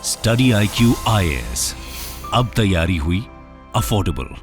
Study IQ IAS, अब तैयारी हुई अफोर्डेबल।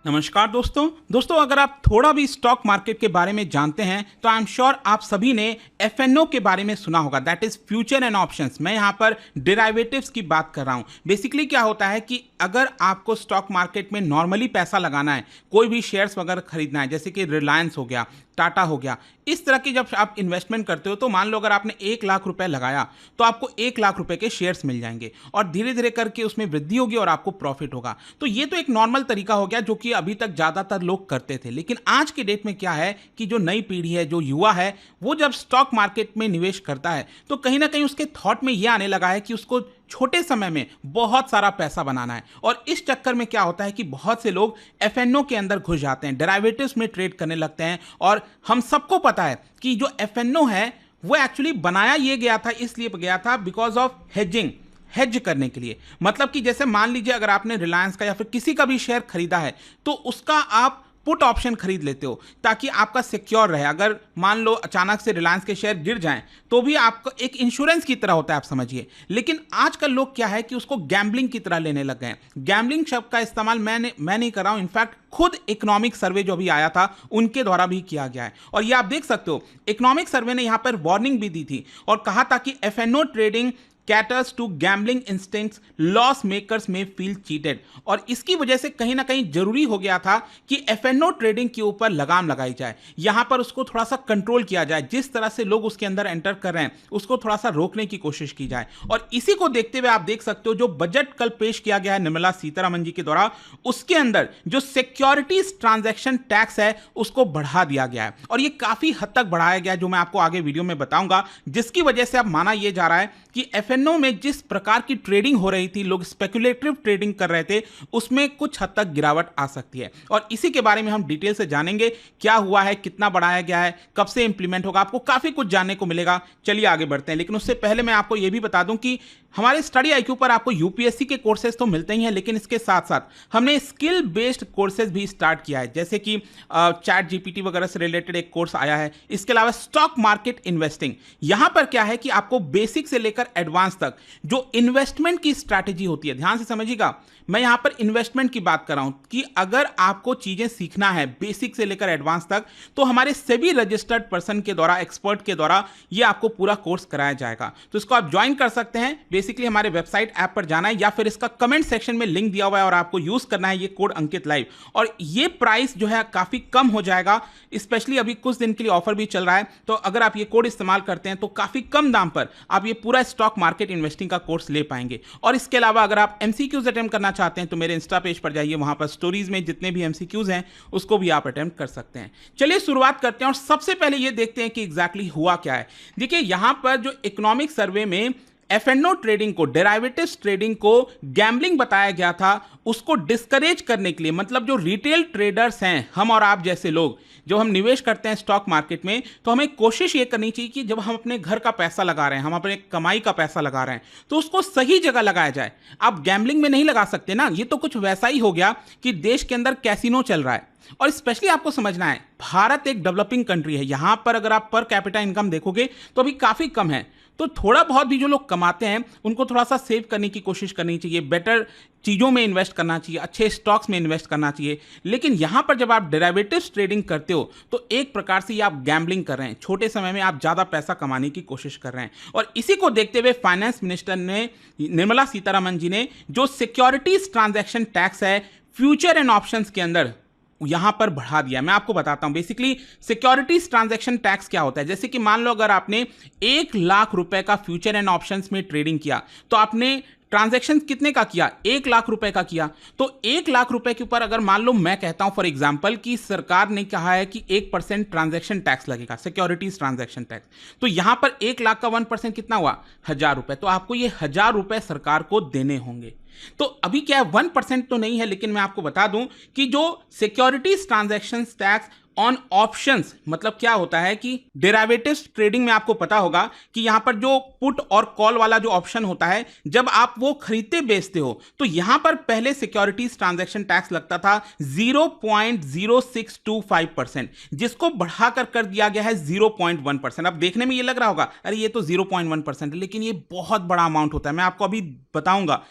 नमस्कार दोस्तों अगर आप थोड़ा भी स्टॉक मार्केट के बारे में जानते हैं तो आई एम श्योर आप सभी ने FNO के बारे में सुना होगा, that is future and options. मैं यहाँ पर डेरिवेटिव्स की बात कर रहा हूँ। बेसिकली क्या होता है कि अगर आपको स्टॉक मार्केट में नॉर्मली पैसा लगाना है, कोई भी शेयर्स वगैरह खरीदना है, जैसे कि रिलायंस हो गया, टाटा हो गया, इस तरह की जब आप इन्वेस्टमेंट करते हो तो मान लो अगर आपने 1 लाख रुपए लगाया तो आपको 1 लाख रुपए के शेयर्स मिल जाएंगे और धीरे धीरे करके उसमें वृद्धि होगी और आपको प्रॉफिट होगा। तो ये तो एक नॉर्मल तरीका हो गया जो कि अभी तक ज़्यादातर लोग करते थे। लेकिन आज के डेट में क्या है कि जो नई पीढ़ी है, जो युवा है, वो जब स्टॉक मार्केट में निवेश करता है तो कहीं ना कहीं उसके थॉट में ये आने लगा है कि उसको छोटे समय में बहुत सारा पैसा बनाना है। और इस चक्कर में क्या होता है कि बहुत से लोग FNO के अंदर घुस जाते हैं, डेरिवेटिव्स में ट्रेड करने लगते हैं। और हम सबको पता है कि जो FNO है वो एक्चुअली बनाया ये गया था, इसलिए गया था बिकॉज ऑफ हेज करने के लिए। मतलब कि जैसे मान लीजिए अगर आपने रिलायंस का या फिर किसी का भी शेयर खरीदा है तो उसका आप पुट ऑप्शन खरीद लेते हो ताकि आपका सिक्योर रहे। अगर मान लो अचानक से रिलायंस के शेयर गिर जाएं तो भी आपका एक इंश्योरेंस की तरह होता है, आप समझिए। लेकिन आजकल लोग क्या है कि उसको गैम्बलिंग की तरह लेने लग गए हैं। गैम्बलिंग शब्द का इस्तेमाल मैं नहीं कर रहा हूं, इनफैक्ट खुद इकोनॉमिक सर्वे जो भी आया था उनके द्वारा भी किया गया है। और ये आप देख सकते हो, इकोनॉमिक सर्वे ने यहां पर वार्निंग भी दी थी और कहा था कि FNO trading caters to gambling instincts, loss makers may feel cheated। और इसकी वजह से कहीं ना कहीं जरूरी हो गया था कि FNO ट्रेडिंग के ऊपर लगाम लगाई जाए, यहां पर उसको थोड़ा सा कंट्रोल किया जाए। जिस तरह से लोग उसके अंदर एंटर कर रहे हैं उसको थोड़ा सा रोकने की कोशिश की जाए। और इसी को देखते हुए आप देख सकते हो जो बजट कल पेश किया गया है निर्मला सीतारमण जी के द्वारा, उसके अंदर जो सिक्योरिटीज ट्रांजैक्शन टैक्स है उसको बढ़ा दिया गया है। और ये काफी हद तक बढ़ाया गया है, जो मैं आपको आगे वीडियो में बताऊंगा, जिसकी वजह से अब माना यह जा रहा है कि FNO में जिस प्रकार की ट्रेडिंग हो रही थी, लोग स्पेकुलेटिव ट्रेडिंग कर रहे थे, उसमें कुछ हद तक गिरावट आ सकती है। और इसी के बारे में हम डिटेल से जानेंगे, क्या हुआ है, कितना बढ़ाया गया है, कब से इंप्लीमेंट होगा, आपको काफी कुछ जानने को मिलेगा। चलिए आगे बढ़ते हैं। लेकिन उससे पहले मैं आपको यह भी बता दूं कि हमारे स्टडी IQ पर आपको UPSC के कोर्सेज तो मिलते ही हैं, लेकिन इसके साथ साथ हमने स्किल बेस्ड कोर्सेज भी स्टार्ट किया है, जैसे कि चैट GPT वगैरह से रिलेटेड एक कोर्स आया है। इसके अलावा स्टॉक मार्केट इन्वेस्टिंग, यहां पर क्या है कि आपको बेसिक से लेकर एडवांस तक जो इन्वेस्टमेंट की स्ट्रैटेजी होती है, ध्यान से समझिएगा, मैं यहां पर इन्वेस्टमेंट की बात कर रहा हूं कि अगर आपको चीजें सीखना है बेसिक से लेकर एडवांस तक तो हमारे सभी रजिस्टर्ड पर्सन के द्वारा, एक्सपर्ट के द्वारा ये आपको पूरा कोर्स कराया जाएगा। तो इसको आप ज्वाइन कर सकते हैं। बेसिकली हमारे वेबसाइट ऐप पर जाना है या फिर इसका कमेंट सेक्शन में लिंक दिया हुआ है और आपको यूज करना है ये कोड अंकित लाइव। और ये प्राइस जो है काफी कम हो जाएगा, स्पेशली अभी कुछ दिन के लिए ऑफर भी चल रहा है। तो अगर आप ये कोड इस्तेमाल करते हैं तो काफी कम दाम पर आप ये पूरा स्टॉक मार्केट इन्वेस्टिंग का कोर्स ले पाएंगे। और इसके अलावा अगर आप MCQs अटेम्प्ट करना चाहते हैं तो मेरे इंस्टा पेज पर जाइए, वहां पर स्टोरीज में जितने भी MCQs हैं उसको भी आप अटेम्प्ट कर सकते हैं। चलिए शुरुआत करते हैं और सबसे पहले ये देखते हैं कि एग्जैक्टली हुआ क्या है। देखिए यहां पर जो इकोनॉमिक सर्वे में FNO ट्रेडिंग को, डेरिवेटिव्स ट्रेडिंग को गैम्बलिंग बताया गया था, उसको डिस्करेज करने के लिए, मतलब जो रिटेल ट्रेडर्स हैं, हम और आप जैसे लोग, जब हम निवेश करते हैं स्टॉक मार्केट में तो हमें कोशिश ये करनी चाहिए कि जब हम अपने घर का पैसा लगा रहे हैं, हम अपने कमाई का पैसा लगा रहे हैं, तो उसको सही जगह लगाया जाए। आप गैम्बलिंग में नहीं लगा सकते ना। ये तो कुछ वैसा ही हो गया कि देश के अंदर कैसीनो चल रहा है। और स्पेशली आपको समझना है, भारत एक डेवलपिंग कंट्री है, यहां पर अगर आप पर कैपिटा इनकम देखोगे तो अभी काफी कम है। तो थोड़ा बहुत भी जो लोग कमाते हैं उनको थोड़ा सा सेव करने की कोशिश करनी चाहिए, बेटर चीज़ों में इन्वेस्ट करना चाहिए, अच्छे स्टॉक्स में इन्वेस्ट करना चाहिए। लेकिन यहां पर जब आप डेरिवेटिव्स ट्रेडिंग करते हो तो एक प्रकार से ये आप गैम्बलिंग कर रहे हैं, छोटे समय में आप ज़्यादा पैसा कमाने की कोशिश कर रहे हैं। और इसी को देखते हुए फाइनेंस मिनिस्टर ने, निर्मला सीतारमण जी ने, जो सिक्योरिटीज ट्रांजैक्शन टैक्स है फ्यूचर एंड ऑप्शंस के अंदर यहां पर बढ़ा दिया। मैं आपको बताता हूं बेसिकली सिक्योरिटीज ट्रांजैक्शन टैक्स क्या होता है। जैसे कि मान लो अगर आपने 1 लाख रुपए का फ्यूचर एंड ऑप्शंस में ट्रेडिंग किया तो आपने ट्रांजैक्शन कितने का किया, 1 लाख रुपए का किया। तो 1 लाख रुपए के ऊपर अगर मान लो मैं कहता हूं फॉर एग्जांपल कि सरकार ने कहा है कि 1% ट्रांजैक्शन टैक्स लगेगा, सिक्योरिटीज ट्रांजैक्शन टैक्स, तो यहां पर 1 लाख का 1% कितना हुआ, 1000 रुपए। तो आपको ये 1000 रुपए सरकार को देने होंगे। तो अभी क्या है, 1% तो नहीं है, लेकिन मैं आपको बता दूं कि जो securities transaction tax on options मतलब क्या होता है कि डेरिवेटिव्स ट्रेडिंग में आपको पता होगा कि यहां पर जो पुट और कॉल वाला जो ऑप्शन होता है, जब आप वो खरीदते बेचते हो तो यहां पर पहले सिक्योरिटीज ट्रांजैक्शन टैक्स लगता था 0.0625%, जिसको बढ़ाकर कर दिया गया है 0.1%। अब देखने में ये लग रहा होगा अरे ये तो 0.1% है, लेकिन ये बहुत बड़ा अमाउंट होता है, मैं आपको अभी बताऊंगा।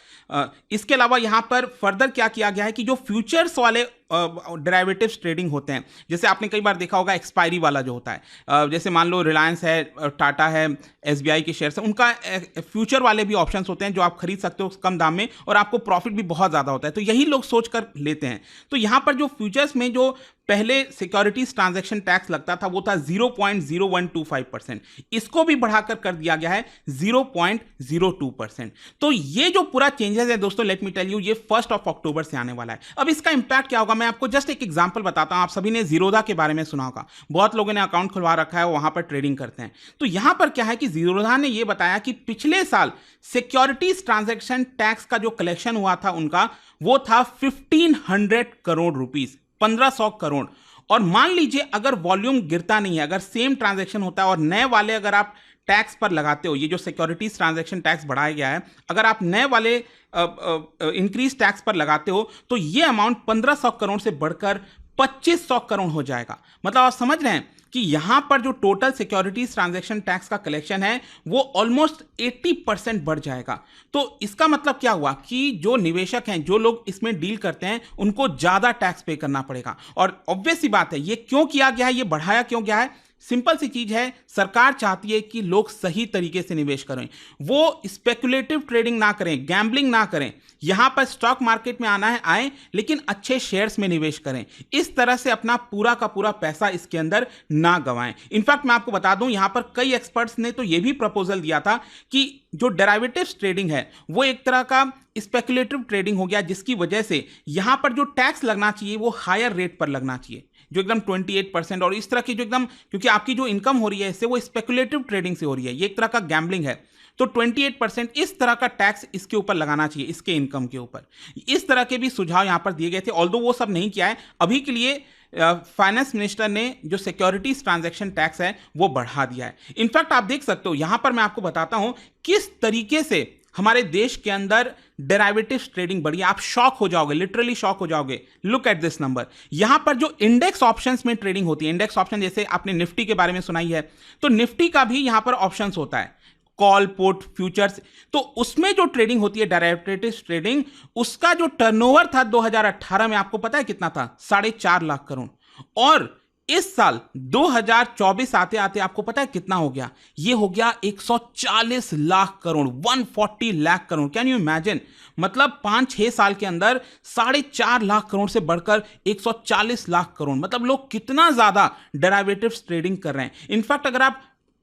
इसके अलावा यहां पर फर्दर क्या किया गया है कि जो फ्यूचर्स वाले डेरिवेटिव्स ट्रेडिंग होते हैं, जैसे आपने कई बार देखा होगा एक्सपायरी वाला जो होता है, जैसे मान लो रिलायंस है, टाटा है, एसबीआई के शेयर्स हैं, उनका फ्यूचर वाले भी ऑप्शंस होते हैं जो आप खरीद सकते हो कम दाम में और आपको प्रॉफिट भी बहुत ज़्यादा होता है, तो यही लोग सोच कर लेते हैं। तो यहाँ पर जो फ्यूचर्स में जो पहले सिक्योरिटीज ट्रांजैक्शन टैक्स लगता था वो था 0.0125%, इसको भी बढ़ाकर कर दिया गया है 0.02%। तो ये जो पूरा चेंजेस है दोस्तों, लेट मी टेल यू, ये 1 अक्टूबर से आने वाला है। अब इसका इंपैक्ट क्या होगा, मैं आपको जस्ट एक एग्जांपल बताता हूं। आप सभी ने जीरोधा के बारे में सुना होगा, बहुत लोगों ने अकाउंट खुलवा रखा है, वहां पर ट्रेडिंग करते हैं। तो यहां पर क्या है कि जीरोधा ने यह बताया कि पिछले साल सिक्योरिटीज ट्रांजैक्शन टैक्स का जो कलेक्शन हुआ था उनका, वो था 1500 करोड़ रुपीस, 1500 करोड़। और मान लीजिए अगर वॉल्यूम गिरता नहीं है, अगर सेम ट्रांजैक्शन होता है और नए वाले अगर आप टैक्स पर लगाते हो, ये जो सिक्योरिटीज ट्रांजैक्शन टैक्स बढ़ाया गया है, अगर आप नए वाले इंक्रीज टैक्स पर लगाते हो तो ये अमाउंट 1500 करोड़ से बढ़कर 2500 करोड़ हो जाएगा। मतलब आप समझ रहे हैं कि यहां पर जो टोटल सिक्योरिटीज ट्रांजैक्शन टैक्स का कलेक्शन है वो ऑलमोस्ट 80% बढ़ जाएगा। तो इसका मतलब क्या हुआ कि जो निवेशक हैं, जो लोग इसमें डील करते हैं, उनको ज्यादा टैक्स पे करना पड़ेगा। और ऑब्वियस सी बात है, ये क्यों किया गया है, ये बढ़ाया क्यों गया है? सिंपल सी चीज है, सरकार चाहती है कि लोग सही तरीके से निवेश करें, वो स्पेकुलेटिव ट्रेडिंग ना करें, गैम्बलिंग ना करें। यहां पर स्टॉक मार्केट में आना है आए, लेकिन अच्छे शेयर्स में निवेश करें, इस तरह से अपना पूरा का पूरा पैसा इसके अंदर ना गंवाएं। इनफैक्ट मैं आपको बता दूं, यहां पर कई एक्सपर्ट्स ने तो यह भी प्रपोजल दिया था कि जो डेरिवेटिव्स ट्रेडिंग है वो एक तरह का स्पेकुलेटिव ट्रेडिंग हो गया, जिसकी वजह से यहां पर जो टैक्स लगना चाहिए वो हायर रेट पर लगना चाहिए, जो एकदम 28% और इस तरह की जो एकदम, क्योंकि आपकी जो इनकम हो रही है इससे वो स्पेकुलेटिव ट्रेडिंग से हो रही है, ये एक तरह का गैम्बलिंग है, तो 28% इस तरह का टैक्स इसके ऊपर लगाना चाहिए, इसके इनकम के ऊपर। इस तरह के भी सुझाव यहां पर दिए गए थे, ऑल्दो वो सब नहीं किया है अभी के लिए। फाइनेंस मिनिस्टर ने जो सिक्योरिटीज ट्रांजैक्शन टैक्स है वो बढ़ा दिया है। इनफैक्ट आप देख सकते हो यहां पर मैं आपको बताता हूं किस तरीके से हमारे देश के अंदर डेरिवेटिव्स ट्रेडिंग बढ़ी। आप शॉक हो जाओगे, लिटरली शॉक हो जाओगे। Look at this number. यहां पर जो इंडेक्स ऑप्शंस में ट्रेडिंग होती है, इंडेक्स ऑप्शन जैसे आपने निफ्टी के बारे में सुनाई है, तो निफ्टी का भी यहां पर ऑप्शंस होता है, कॉल, पुट, फ्यूचर्स। तो उसमें जो ट्रेडिंग होती है डेरिवेटिव्स ट्रेडिंग, उसका जो टर्नओवर था 2018 में, आपको पता है कितना था? 4.5 लाख करोड़। और इस साल 2024 आते आते आपको पता है कितना हो गया? ये हो गया 140 lakh crore, 140 lakh crore. Can you imagine? मतलब 5-6 साल के अंदर 4.5 लाख करोड़ से बढ़कर 140 लाख करोड़। मतलब लोग कितना ज्यादा डेरिवेटिव्स ट्रेडिंग कर रहे हैं। इनफैक्ट अगर आप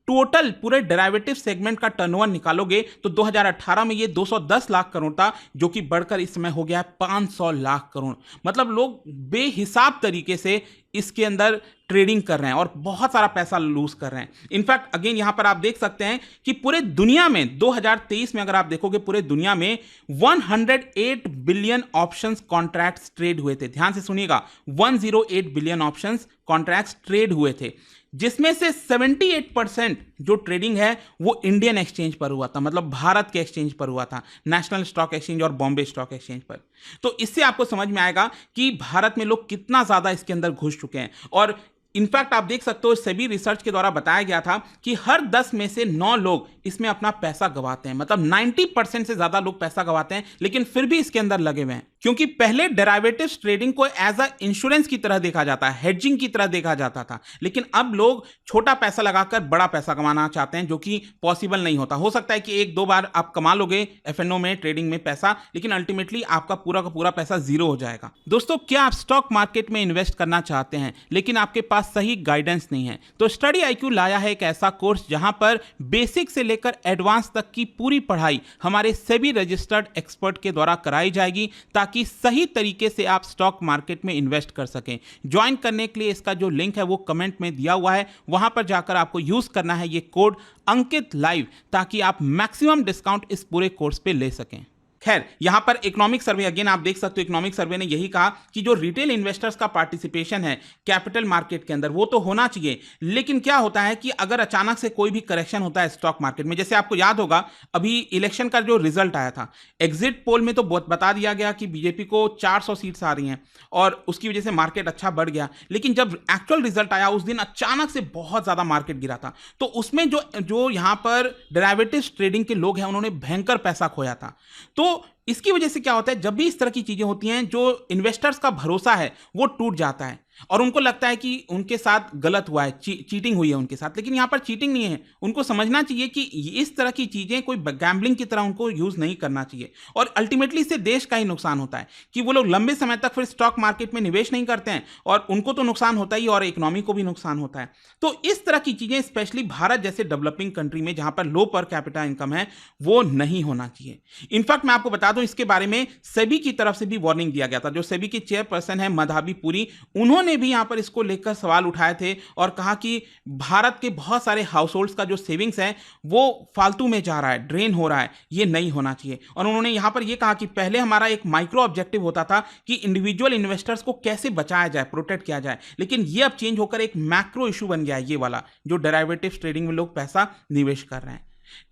टोटल पूरे डेरिवेटिव सेगमेंट का टर्नओवर निकालोगे तो 2018 में ये 210 लाख करोड़ था, जो कि बढ़कर इस समय हो गया है 500 लाख करोड़। मतलब लोग बेहिसाब तरीके से इसके अंदर ट्रेडिंग कर रहे हैं और बहुत सारा पैसा लूज कर रहे हैं। इनफैक्ट अगेन यहां पर आप देख सकते हैं कि पूरे दुनिया में 2023 में अगर आप देखोगे, पूरे दुनिया में 108 बिलियन ऑप्शंस कॉन्ट्रैक्ट्स ट्रेड हुए थे। ध्यान से सुनिएगा, 108 बिलियन ऑप्शंस कॉन्ट्रैक्ट्स ट्रेड हुए थे, जिसमें से 78% जो ट्रेडिंग है वो इंडियन एक्सचेंज पर हुआ था, मतलब भारत के एक्सचेंज पर हुआ था, नेशनल स्टॉक एक्सचेंज और बॉम्बे स्टॉक एक्सचेंज पर। तो इससे आपको समझ में आएगा कि भारत में लोग कितना ज्यादा इसके अंदर घुस चुके हैं। और इनफैक्ट आप देख सकते हो, सभी रिसर्च के द्वारा बताया गया था कि हर 10 में से 9 लोग इसमें अपना पैसा गवाते हैं। मतलब 90% से ज्यादा लोग पैसा गवाते हैं, लेकिन फिर भी इसके अंदर लगे हुए हैं। क्योंकि पहले डेरिवेटिव्स ट्रेडिंग को एज अ इंश्योरेंस की तरह देखा जाता है, हेजिंग की तरह देखा जाता था, लेकिन अब लोग छोटा पैसा लगाकर बड़ा पैसा कमाना चाहते हैं, जो कि पॉसिबल नहीं होता। हो सकता है कि 1-2 बार आप कमा लोगे एफएनओ में, ट्रेडिंग में पैसा, लेकिन अल्टीमेटली आपका पूरा का पूरा पैसा जीरो हो जाएगा। दोस्तों, क्या आप स्टॉक मार्केट में इन्वेस्ट करना चाहते हैं लेकिन आपके पास सही गाइडेंस नहीं है? तो स्टडी IQ लाया है एक ऐसा कोर्स जहां पर बेसिक से लेकर एडवांस तक की पूरी पढ़ाई हमारे सेबी रजिस्टर्ड एक्सपर्ट के द्वारा कराई जाएगी, ताकि सही तरीके से आप स्टॉक मार्केट में इन्वेस्ट कर सकें। ज्वाइन करने के लिए इसका जो लिंक है वो कमेंट में दिया हुआ है, वहां पर जाकर आपको यूज करना है ये कोड अंकित लाइव, ताकि आप मैक्सिमम डिस्काउंट इस पूरे कोर्स पे ले सकें। खैर यहां पर इकोनॉमिक सर्वे अगेन आप देख सकते हो, इकोनॉमिक सर्वे ने यही कहा कि जो रिटेल इन्वेस्टर्स का पार्टिसिपेशन है कैपिटल मार्केट के अंदर वो तो होना चाहिए, लेकिन क्या होता है कि अगर अचानक से कोई भी करेक्शन होता है स्टॉक मार्केट में, जैसे आपको याद होगा अभी इलेक्शन का जो रिजल्ट आया था, एग्जिट पोल में तो बता दिया गया कि बीजेपी को 400 सीट्स आ रही हैं और उसकी वजह से मार्केट अच्छा बढ़ गया, लेकिन जब एक्चुअल रिजल्ट आया उस दिन अचानक से बहुत ज्यादा मार्केट गिरा था। तो उसमें जो यहां पर डेरिवेटिव्स ट्रेडिंग के लोग हैं उन्होंने भयंकर पैसा खोया था। तो इसकी वजह से क्या होता है, जब भी इस तरह की चीजें होती हैं जो इन्वेस्टर्स का भरोसा है वो टूट जाता है और उनको लगता है कि उनके साथ गलत हुआ है, चीटिंग हुई है उनके साथ, लेकिन यहां पर चीटिंग नहीं है। उनको समझना चाहिए कि इस तरह की चीजें कोई गैम्बलिंग की तरह उनको यूज नहीं करना चाहिए और अल्टीमेटली इससे देश का ही नुकसान होता है कि वो लोग लंबे समय तक फिर स्टॉक मार्केट में निवेश नहीं करते हैं और उनको तो नुकसान होता ही और इकोनॉमी को भी नुकसान होता है। तो इस तरह की चीजें स्पेशली भारत जैसे डेवलपिंग कंट्री में जहां पर लो पर कैपिटा इनकम है वो नहीं होना चाहिए। इनफैक्ट मैं आपको बता दूं इसके बारे में सेबी की तरफ से भी वार्निंग दिया गया था। जो सेबी के चेयरपर्सन है मधाबी पुरी, उन्होंने भी यहां पर इसको लेकर सवाल उठाए थे और कहा कि भारत के बहुत सारे हाउस होल्ड्स का जो सेविंग्स है वो फालतू में जा रहा है, ड्रेन हो रहा है, ये नहीं होना चाहिए। और उन्होंने यहां पर यह कहा कि पहले हमारा एक माइक्रो ऑब्जेक्टिव होता था कि इंडिविजुअल इन्वेस्टर्स को कैसे बचाया जाए, प्रोटेक्ट किया जाए, लेकिन ये अब चेंज होकर एक मैक्रो इशू बन गया है, ये वाला जो डेरिवेटिव्स ट्रेडिंग में लोग पैसा निवेश कर रहे हैं।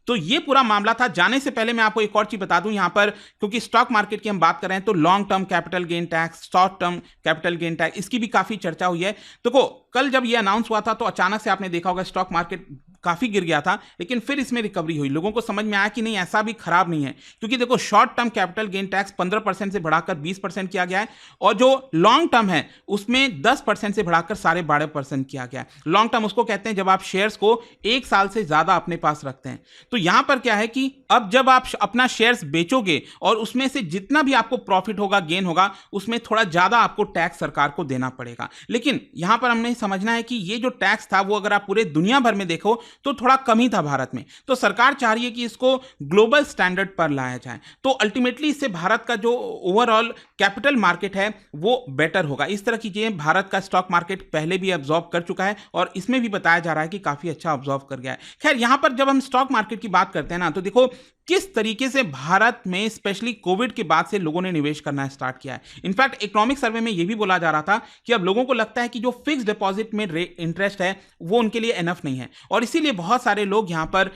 तो ये पूरा मामला था। जाने से पहले मैं आपको एक और चीज बता दूं यहां पर, क्योंकि स्टॉक मार्केट की हम बात कर रहे हैं तो long term capital gain tax, short term capital gain tax, इसकी भी काफी चर्चा हुई है। देखो कल जब ये अनाउंस हुआ था तो अचानक से आपने देखा होगा स्टॉक मार्केट काफी गिर गया था, लेकिन फिर इसमें रिकवरी हुई। लोगों को समझ में आया कि नहीं ऐसा भी खराब नहीं है, क्योंकि देखो short term capital gain tax 15% से बढ़ाकर 20% किया गया है और जो लॉन्ग टर्म है उसमें 10% से बढ़ाकर 12.5% किया गया है। लॉन्ग टर्म उसको कहते हैं जब आप शेयर्स को 1 साल से ज्यादा अपने पास रखते हैं। तो यहां पर क्या है कि अब जब आप अपना शेयर्स बेचोगे और उसमें से जितना भी आपको प्रॉफिट होगा, गेन होगा, उसमें थोड़ा ज्यादा आपको टैक्स सरकार को देना पड़ेगा। लेकिन यहां पर हमने समझना है कि ये जो टैक्स था वो अगर आप पूरे दुनिया भर में देखो तो थोड़ा कम ही था भारत में। तो सरकार चाह रही है कि इसको ग्लोबल स्टैंडर्ड पर लाया जाए, तो अल्टीमेटली इससे भारत का जो ओवरऑल कैपिटल मार्केट है वो बेटर होगा। इस तरह की चीजें भारत का स्टॉक मार्केट पहले भी ऑब्जर्व कर चुका है और इसमें भी बताया जा रहा है कि काफी अच्छा ऑब्जर्व कर गया है। खैर यहां पर जब हम स्टॉक मार्केट की बात करते हैं ना, तो देखो किस तरीके से भारत में स्पेशली कोविड के बाद से लोगों ने निवेश करना स्टार्ट किया है। इनफैक्ट इकोनॉमिक सर्वे में यह भी बोला जा रहा था कि अब लोगों को लगता है कि जो फिक्स डिपॉजिट में इंटरेस्ट है वो उनके लिए एनफ नहीं है और इसीलिए बहुत सारे लोग यहां पर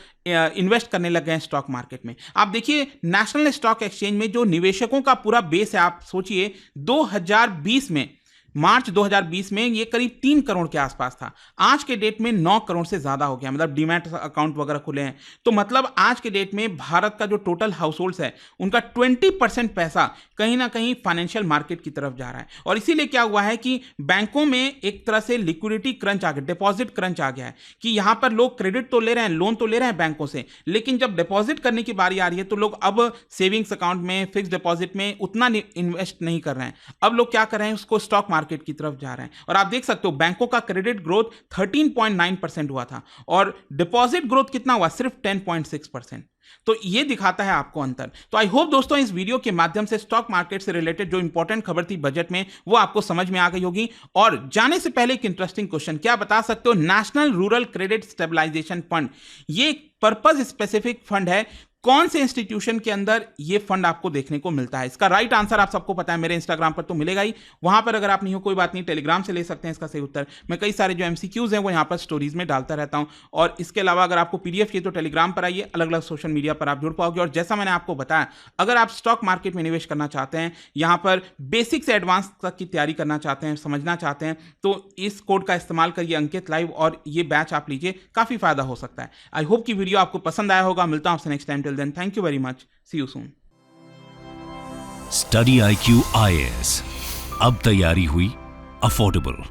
इन्वेस्ट करने लग गए हैं स्टॉक मार्केट में। आप देखिए नेशनल स्टॉक एक्सचेंज में जो निवेशकों का पूरा बेस है, आप सोचिए 2020 में मार्च 2020 में ये करीब 3 करोड़ के आसपास था। आज के डेट में 9 करोड़ से ज्यादा हो गया, मतलब डीमैट अकाउंट वगैरह खुले हैं। तो मतलब आज के डेट में भारत का जो टोटल हाउस होल्ड्स है उनका 20% पैसा कहीं ना कहीं फाइनेंशियल मार्केट की तरफ जा रहा है और इसीलिए क्या हुआ है कि बैंकों में एक तरह से लिक्विडिटी क्रंच आ गया, डिपॉजिट क्रंच आ गया है कि यहां पर लोग क्रेडिट तो ले रहे हैं, लोन तो ले रहे हैं बैंकों से, लेकिन जब डिपॉजिट करने की बारी आ रही है तो लोग अब सेविंग्स अकाउंट में, फिक्स डिपॉजिट में उतना इन्वेस्ट नहीं कर रहे हैं। अब लोग क्या कर रहे हैं, उसको स्टॉक मार्केट की तरफ जा रहे हैं। और आप देख सकते हो बैंकों का क्रेडिट ग्रोथ 13.9% हुआ था और डिपॉजिट ग्रोथ कितना हुआ, सिर्फ 10.6%। तो ये दिखाता है आपको अंतर। तो आई होप दोस्तों इस वीडियो के माध्यम से स्टॉक मार्केट से रिलेटेड जो इंपॉर्टेंट खबर थी बजट में वो आपको समझ में आ गई होगी। और जाने से पहले एक इंटरेस्टिंग क्वेश्चन, क्या बता सकते हो national rural credit stabilisation fund ये एक पर्पस स्पेसिफिक फंड है, कौन से इंस्टीट्यूशन के अंदर ये फंड आपको देखने को मिलता है? इसका राइट आंसर आप सबको पता है, मेरे इंस्टाग्राम पर तो मिलेगा ही, वहां पर अगर आप नहीं हो कोई बात नहीं, टेलीग्राम से ले सकते हैं इसका सही उत्तर। मैं कई सारे जो एमसीक्यूज हैं वो यहाँ पर स्टोरीज में डालता रहता हूं और इसके अलावा अगर आपको पीडीएफ चाहिए तो टेलीग्राम पर आइए, अलग अलग सोशल मीडिया पर आप जुड़ पाओगे। और जैसा मैंने आपको बताया, अगर आप स्टॉक मार्केट में निवेश करना चाहते हैं, यहाँ पर बेसिक से एडवांस तक की तैयारी करना चाहते हैं, समझना चाहते हैं, तो इस कोड का इस्तेमाल करिए, अंकित लाइव, और ये बैच आप लीजिए, काफी फायदा हो सकता है। आई होप कि वीडियो आपको पसंद आया होगा। मिलता हूं आपसे next time, till then thank you very much, see you soon। Study IQ IAS, अब तैयारी हुई अफोर्डेबल।